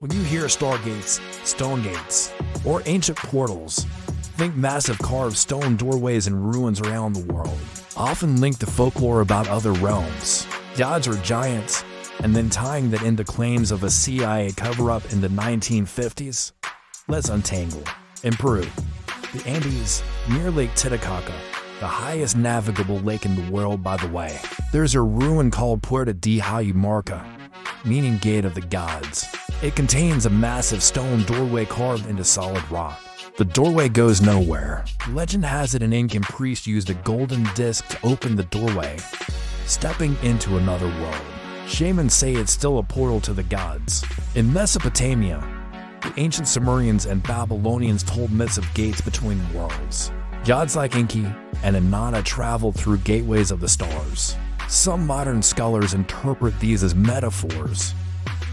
When you hear Stargates, stone gates, or ancient portals, think massive carved stone doorways and ruins around the world, often linked to folklore about other realms, gods or giants, and then tying that into claims of a CIA cover-up in the 1950s. Let's untangle. In Peru, the Andes, near Lake Titicaca, the highest navigable lake in the world by the way, there's a ruin called Puerta de Huaymarca, meaning Gate of the Gods. It contains a massive stone doorway carved into solid rock. The doorway goes nowhere. Legend has it an Incan priest used a golden disc to open the doorway, stepping into another world. Shamans say it's still a portal to the gods. In Mesopotamia, the ancient Sumerians and Babylonians told myths of gates between worlds. Gods like Enki and Inanna traveled through gateways of the stars. Some modern scholars interpret these as metaphors,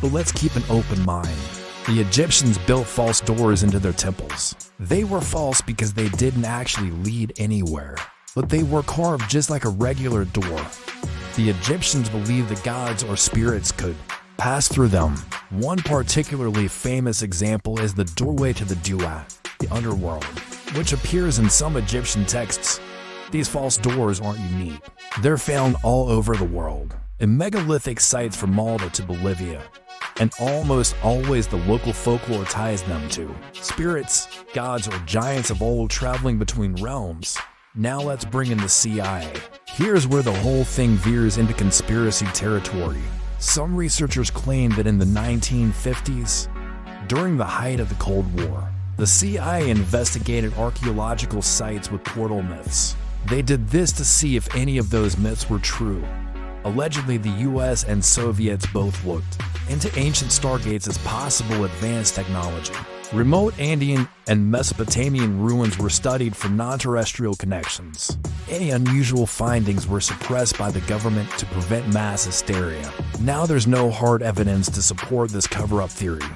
but let's keep an open mind. The Egyptians built false doors into their temples. They were false because they didn't actually lead anywhere, but they were carved just like a regular door. The Egyptians believed the gods or spirits could pass through them. One particularly famous example is the doorway to the Duat, the underworld, which appears in some Egyptian texts. These false doors aren't unique. They're found all over the world, in megalithic sites from Malta to Bolivia, and almost always the local folklore ties them to spirits, gods, or giants of old traveling between realms. Now let's bring in the CIA. Here's where the whole thing veers into conspiracy territory. Some researchers claim that in the 1950s, during the height of the Cold War, the CIA investigated archaeological sites with portal myths. They did this to see if any of those myths were true. Allegedly, the US and Soviets both looked into ancient stargates as possible advanced technology. Remote Andean and Mesopotamian ruins were studied for non-terrestrial connections. Any unusual findings were suppressed by the government to prevent mass hysteria. Now there's no hard evidence to support this cover-up theory.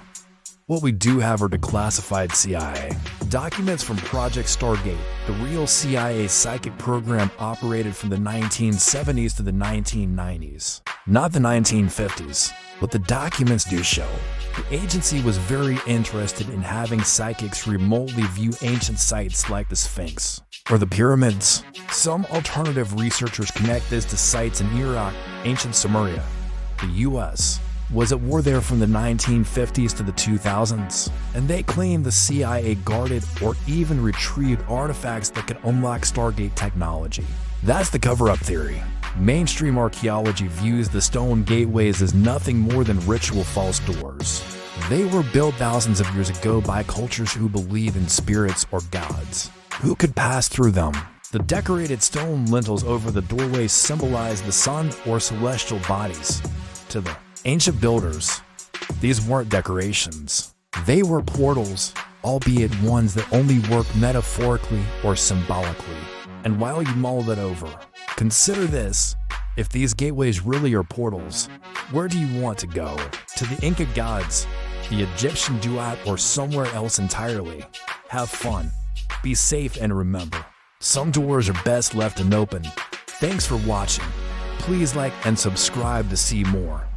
What we do have are declassified CIA documents from Project Stargate. The real CIA psychic program operated from the 1970s to the 1990s, not the 1950s. What the documents do show, the agency was very interested in having psychics remotely view ancient sites like the Sphinx or the pyramids. Some alternative researchers connect this to sites in Iraq, ancient Sumeria. The US was at war there from the 1950s to the 2000s, and they claim the CIA guarded or even retrieved artifacts that could unlock Stargate technology. That's the cover-up theory. Mainstream archaeology views the stone gateways as nothing more than ritual false doors. They were built thousands of years ago by cultures who believe in spirits or gods who could pass through them. The decorated stone lintels over the doorways symbolize the sun or celestial bodies. To the ancient builders, these weren't decorations. They were portals, albeit ones that only work metaphorically or symbolically. And while you mull that over, consider this. If these gateways really are portals, where do you want to go? To the Inca gods, the Egyptian Duat, or somewhere else entirely? Have fun, be safe, and remember, some doors are best left unopened. Thanks for watching. Please like and subscribe to see more.